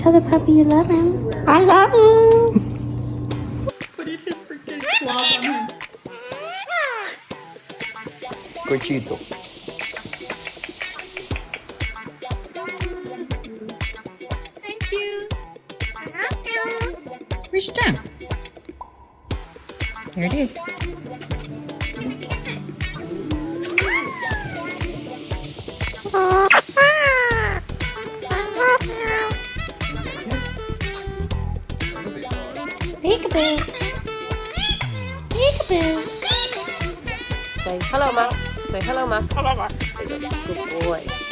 Tell the puppy you love him. I love him. Putting his freaking claws on him. Cochito. Thank you. Where's your tongue? There it is. Peekaboo. Peekaboo. Say hello, Ma. Say hello, Ma. Hello, Ma. Good boy.